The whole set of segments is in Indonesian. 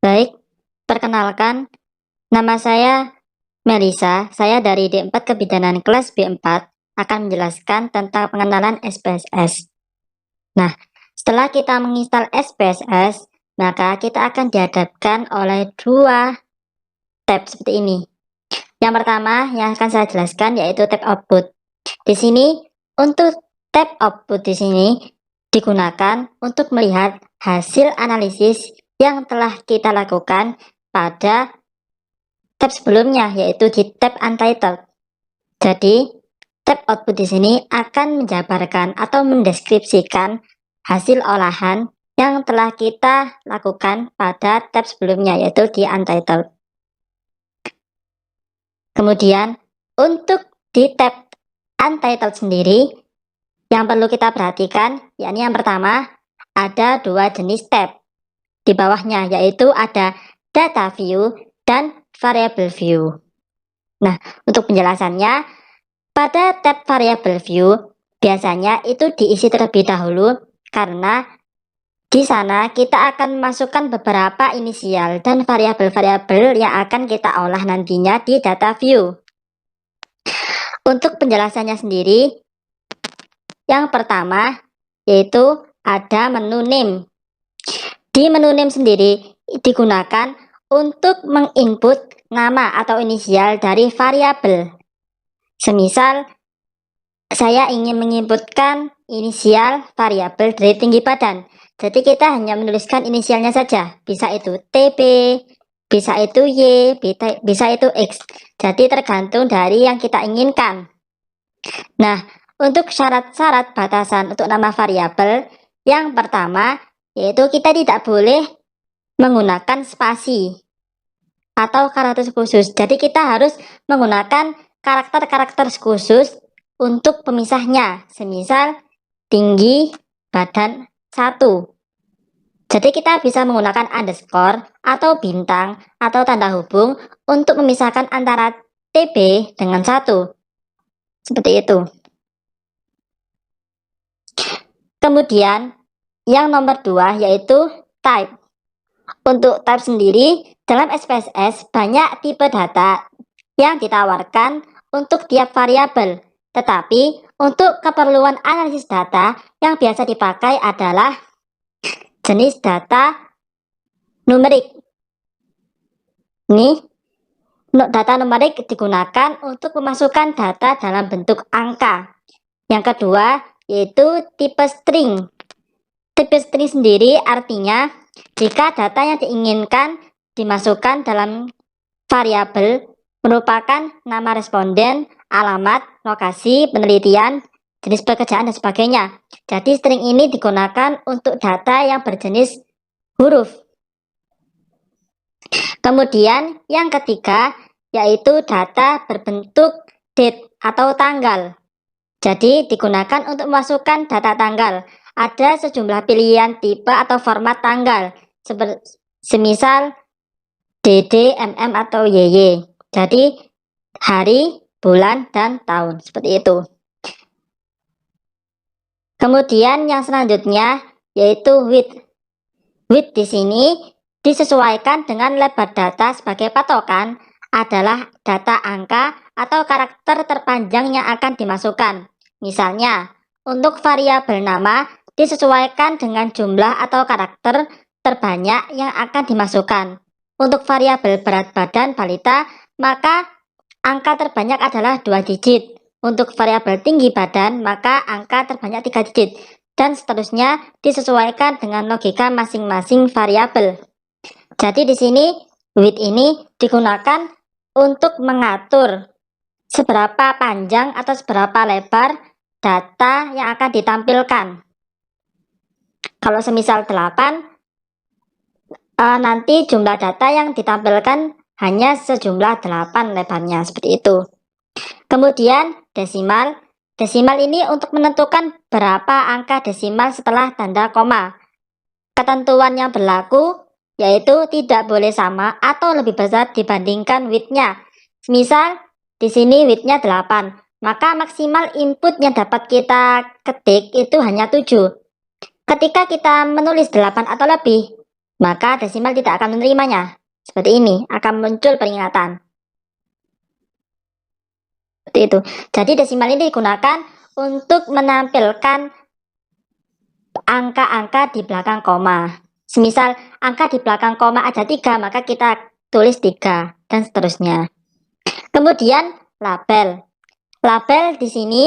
Baik, perkenalkan, nama saya Melisa. Saya dari D4 Kebidanan kelas B4 akan menjelaskan tentang pengenalan SPSS. Nah, setelah kita menginstal SPSS, maka kita akan dihadapkan oleh dua tab seperti ini. Yang pertama yang akan saya jelaskan yaitu tab output. Di sini untuk tab output di sini digunakan untuk melihat hasil analisis yang telah kita lakukan pada tab sebelumnya, yaitu di tab Untitled. Jadi, tab output di sini akan menjabarkan atau mendeskripsikan hasil olahan yang telah kita lakukan pada tab sebelumnya, yaitu di Untitled. Kemudian, untuk di tab Untitled sendiri, yang perlu kita perhatikan, yakni yang pertama, ada dua jenis tab di bawahnya, yaitu ada data view dan variable view. Nah, untuk penjelasannya, pada tab variable view, biasanya itu diisi terlebih dahulu karena di sana kita akan memasukkan beberapa inisial dan variabel-variabel yang akan kita olah nantinya di data view. Untuk penjelasannya sendiri, yang pertama yaitu ada menu name. Di menu name sendiri digunakan untuk menginput nama atau inisial dari variabel. Semisal saya ingin menginputkan inisial variabel dari tinggi badan. Jadi kita hanya menuliskan inisialnya saja. Bisa itu TB, bisa itu Y, bisa itu X. Jadi tergantung dari yang kita inginkan. Nah, untuk syarat-syarat batasan untuk nama variabel, yang pertama yaitu kita tidak boleh menggunakan spasi atau karakter khusus. Jadi kita harus menggunakan karakter-karakter khusus untuk pemisahnya, semisal tinggi badan 1. Jadi kita bisa menggunakan underscore atau bintang atau tanda hubung untuk memisahkan antara TB dengan 1. Seperti itu. Kemudian yang nomor 2 yaitu type. Untuk type sendiri, dalam SPSS banyak tipe data yang ditawarkan untuk tiap variabel. Tetapi untuk keperluan analisis data yang biasa dipakai adalah jenis data numerik. Ini data numerik digunakan untuk memasukkan data dalam bentuk angka. Yang kedua yaitu tipe string. Tipe string sendiri artinya jika data yang diinginkan dimasukkan dalam variabel merupakan nama responden, alamat, lokasi, penelitian, jenis pekerjaan, dan sebagainya. Jadi string ini digunakan untuk data yang berjenis huruf. Kemudian yang ketiga yaitu data berbentuk date atau tanggal. Jadi digunakan untuk memasukkan data tanggal. Ada sejumlah pilihan tipe atau format tanggal, semisal DD, MM, atau YY. Jadi hari, bulan, dan tahun. Seperti itu. Kemudian yang selanjutnya yaitu width. Width di sini disesuaikan dengan lebar data sebagai patokan adalah data angka atau karakter terpanjang yang akan dimasukkan. Misalnya, untuk variabel nama disesuaikan dengan jumlah atau karakter terbanyak yang akan dimasukkan. Untuk variabel berat badan balita, maka angka terbanyak adalah 2 digit. Untuk variabel tinggi badan, maka angka terbanyak 3 digit. Dan seterusnya disesuaikan dengan logika masing-masing variabel. Jadi di sini width ini digunakan untuk mengatur seberapa panjang atau seberapa lebar data yang akan ditampilkan. Kalau semisal 8, nanti jumlah data yang ditampilkan hanya sejumlah 8 lebarnya, seperti itu. Kemudian desimal. Desimal ini untuk menentukan berapa angka desimal setelah tanda koma. Ketentuan yang berlaku yaitu tidak boleh sama atau lebih besar dibandingkan width-nya. Misal di sini width-nya 8, maka maksimal input yang dapat kita ketik itu hanya 7. Ketika kita menulis 8 atau lebih, maka desimal tidak akan menerimanya. Seperti ini, akan muncul peringatan. Seperti itu. Jadi desimal ini digunakan untuk menampilkan angka-angka di belakang koma. Semisal angka di belakang koma ada 3, maka kita tulis 3, dan seterusnya. Kemudian label. Label di sini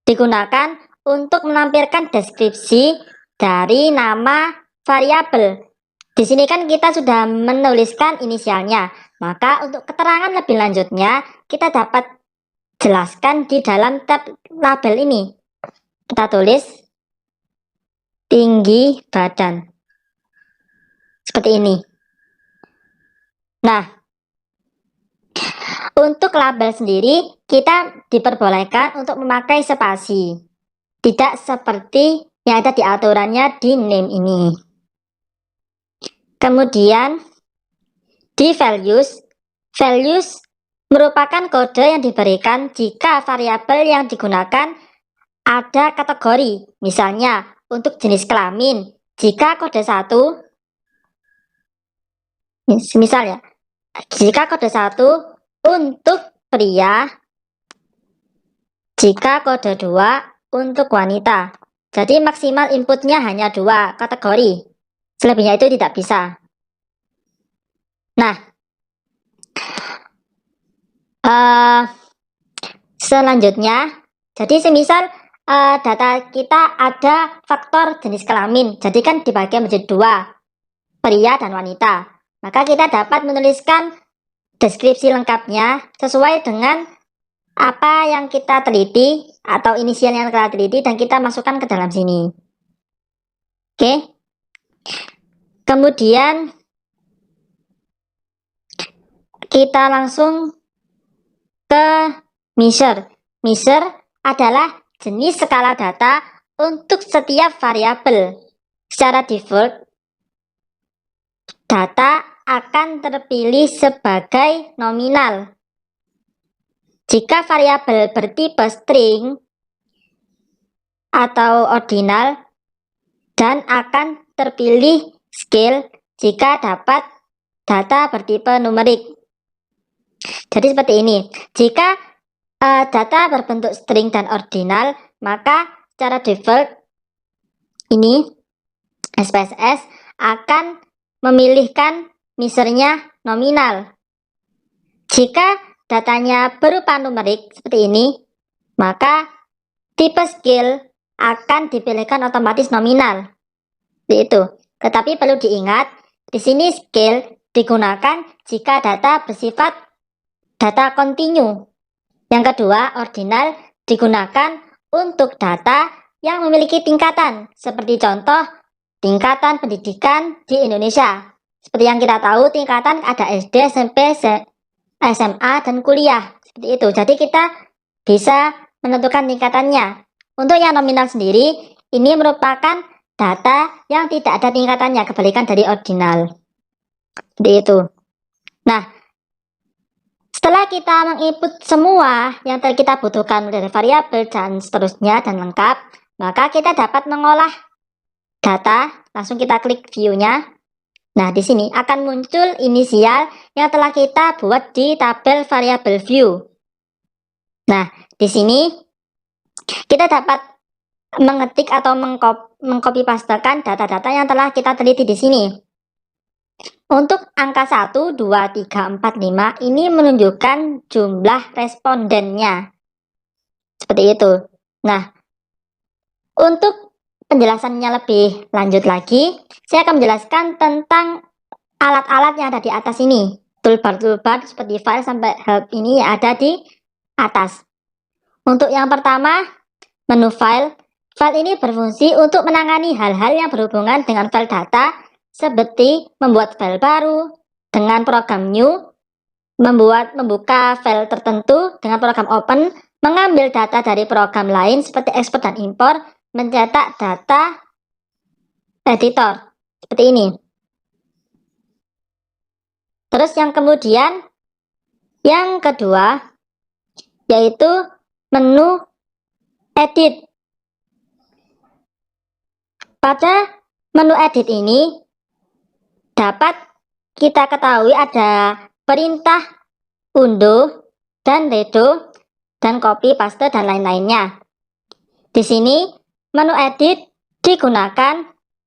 digunakan untuk menampilkan deskripsi dari nama variabel. Di sini kan kita sudah menuliskan inisialnya, maka untuk keterangan lebih lanjutnya kita dapat jelaskan di dalam tab label ini. Kita tulis tinggi badan. Seperti ini. Nah, untuk label sendiri kita diperbolehkan untuk memakai spasi. Tidak seperti yang ada di aturannya di name ini. Kemudian di values merupakan kode yang diberikan jika variabel yang digunakan ada kategori. Misalnya untuk jenis kelamin, jika kode 1, misal ya, jika kode 1 untuk pria, jika kode 2 untuk wanita. Jadi maksimal inputnya hanya 2 kategori. Selebihnya itu tidak bisa. Nah, selanjutnya, jadi semisal data kita ada faktor jenis kelamin, jadi kan dibagi menjadi 2, pria dan wanita. Maka kita dapat menuliskan deskripsi lengkapnya sesuai dengan apa yang kita teliti atau inisial yang kita teliti dan kita masukkan ke dalam sini. Oke. Kemudian kita langsung ke measure. Measure adalah jenis skala data untuk setiap variabel. Secara default, data akan terpilih sebagai nominal. Jika variabel bertipe string atau ordinal, dan akan terpilih scale jika dapat data bertipe numerik. Jadi seperti ini. Jika data berbentuk string dan ordinal, maka secara default ini SPSS akan memilihkan measure-nya nominal. Jika datanya berupa numerik seperti ini, maka tipe scale akan dipilihkan otomatis nominal. Itu. Tetapi perlu diingat, di sini scale digunakan jika data bersifat data kontinu. Yang kedua, ordinal digunakan untuk data yang memiliki tingkatan, seperti contoh tingkatan pendidikan di Indonesia. Seperti yang kita tahu, tingkatan ada SD, SMP, SMA, dan kuliah. Seperti itu. Jadi kita bisa menentukan tingkatannya. Untuk yang nominal sendiri, ini merupakan data yang tidak ada tingkatannya, kebalikan dari ordinal. Seperti itu. Nah, setelah kita menginput semua yang kita butuhkan dari variabel dan seterusnya dan lengkap, maka kita dapat mengolah data. Langsung kita klik view-nya. Nah, di sini akan muncul inisial yang telah kita buat di tabel variabel view. Nah, di sini kita dapat mengetik atau mengcopy pastekan data-data yang telah kita teliti di sini. Untuk angka 1, 2, 3, 4, 5 ini menunjukkan jumlah respondennya. Seperti itu. Nah, untuk penjelasannya lebih lanjut lagi, saya akan menjelaskan tentang alat-alat yang ada di atas ini. Toolbar-toolbar seperti file sampai help ini ada di atas. Untuk yang pertama, menu file. File ini berfungsi untuk menangani hal-hal yang berhubungan dengan file data, seperti membuat file baru dengan program new, membuka file tertentu dengan program open, mengambil data dari program lain seperti ekspor dan impor, mencetak data editor. Seperti ini. Terus yang kemudian, yang kedua, yaitu menu edit. Pada menu edit ini dapat kita ketahui ada perintah undo dan redo dan copy paste dan lain-lainnya. Di sini menu edit digunakan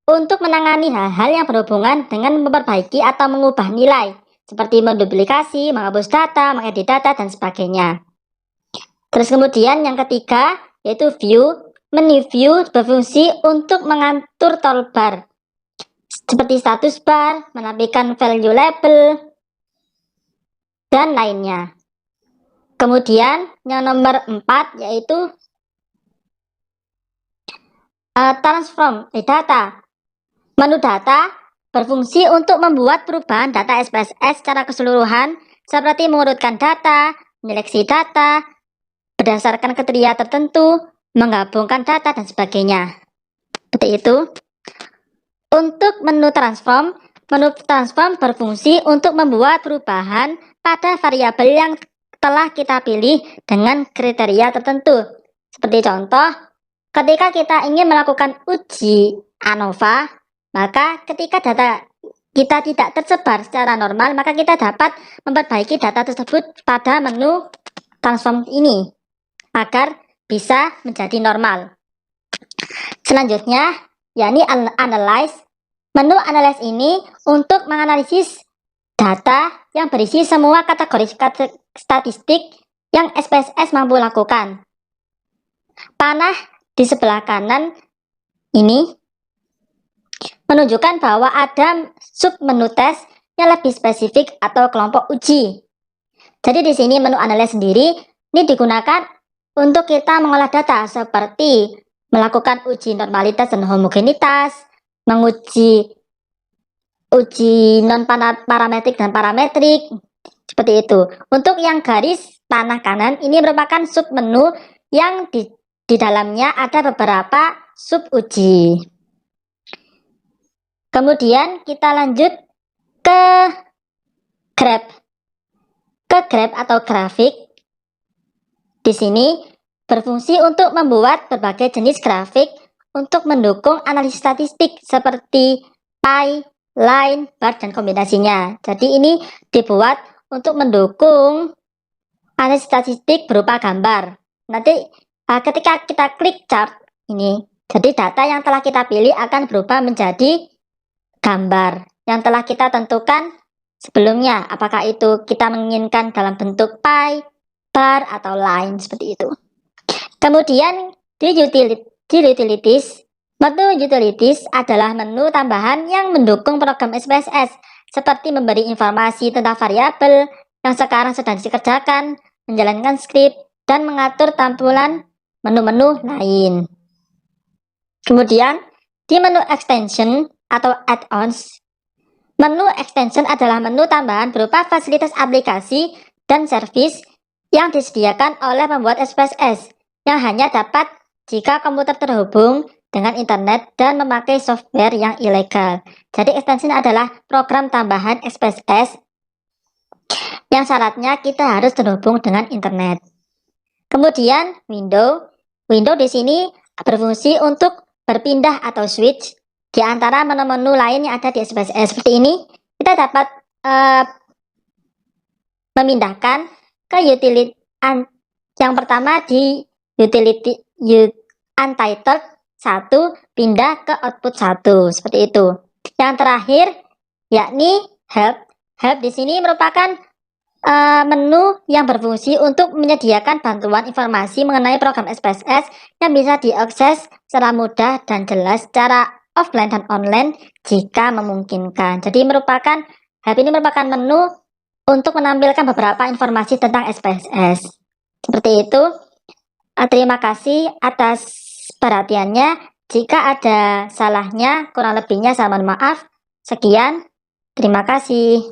untuk menangani hal-hal yang berhubungan dengan memperbaiki atau mengubah nilai seperti menduplikasi, menghapus data, mengedit data dan sebagainya. Terus kemudian yang ketiga yaitu view. Menu view berfungsi untuk mengatur toolbar seperti status bar, menampilkan value label, dan lainnya. Kemudian yang nomor 4 yaitu transform data. Menu data berfungsi untuk membuat perubahan data SPSS secara keseluruhan seperti mengurutkan data, menyeleksi data, berdasarkan kriteria tertentu, menggabungkan data dan sebagainya. Seperti itu. Untuk menu transform berfungsi untuk membuat perubahan pada variabel yang telah kita pilih dengan kriteria tertentu. Seperti contoh, ketika kita ingin melakukan uji ANOVA, maka ketika data kita tidak tersebar secara normal, maka kita dapat memperbaiki data tersebut pada menu transform ini agar bisa menjadi normal. Selanjutnya, yakni analyze. Menu analyze ini untuk menganalisis data yang berisi semua kategori statistik yang SPSS mampu lakukan. Panah di sebelah kanan ini menunjukkan bahwa ada submenu tes yang lebih spesifik atau kelompok uji. Jadi di sini menu analyze sendiri ini digunakan untuk kita mengolah data seperti melakukan uji normalitas dan homogenitas, menguji non parametrik dan parametrik, seperti itu. Untuk yang garis panah kanan ini merupakan submenu yang di dalamnya ada beberapa sub uji. Kemudian kita lanjut ke graph. Ke graph atau grafik. Di sini berfungsi untuk membuat berbagai jenis grafik untuk mendukung analisis statistik seperti pie, line, bar, dan kombinasinya. Jadi ini dibuat untuk mendukung analisis statistik berupa gambar. Nanti ketika kita klik chart ini, jadi data yang telah kita pilih akan berubah menjadi gambar yang telah kita tentukan sebelumnya. Apakah itu kita menginginkan dalam bentuk pie, bar, atau line, seperti itu. Kemudian di utilities, menu utilities adalah menu tambahan yang mendukung program SPSS, seperti memberi informasi tentang variabel yang sekarang sedang dikerjakan, menjalankan skrip, dan mengatur tampilan menu-menu lain. Kemudian di menu extension atau add-ons, menu extension adalah menu tambahan berupa fasilitas aplikasi dan service yang disediakan oleh pembuat SPSS yang hanya dapat jika komputer terhubung dengan internet dan memakai software yang ilegal. Jadi extension adalah program tambahan SPSS yang syaratnya kita harus terhubung dengan internet. Kemudian window di sini berfungsi untuk berpindah atau switch di antara menu-menu lain yang ada di SPSS. Seperti ini kita dapat memindahkan ke utility yang pertama di utility untitled 1 pindah ke output 1, seperti itu. Yang terakhir yakni help. Help di sini merupakan menu yang berfungsi untuk menyediakan bantuan informasi mengenai program SPSS yang bisa diakses secara mudah dan jelas secara offline dan online jika memungkinkan. Jadi help ini merupakan menu untuk menampilkan beberapa informasi tentang SPSS. Seperti itu. Terima kasih atas perhatiannya. Jika ada salahnya, kurang lebihnya saya mohon maaf. Sekian, terima kasih.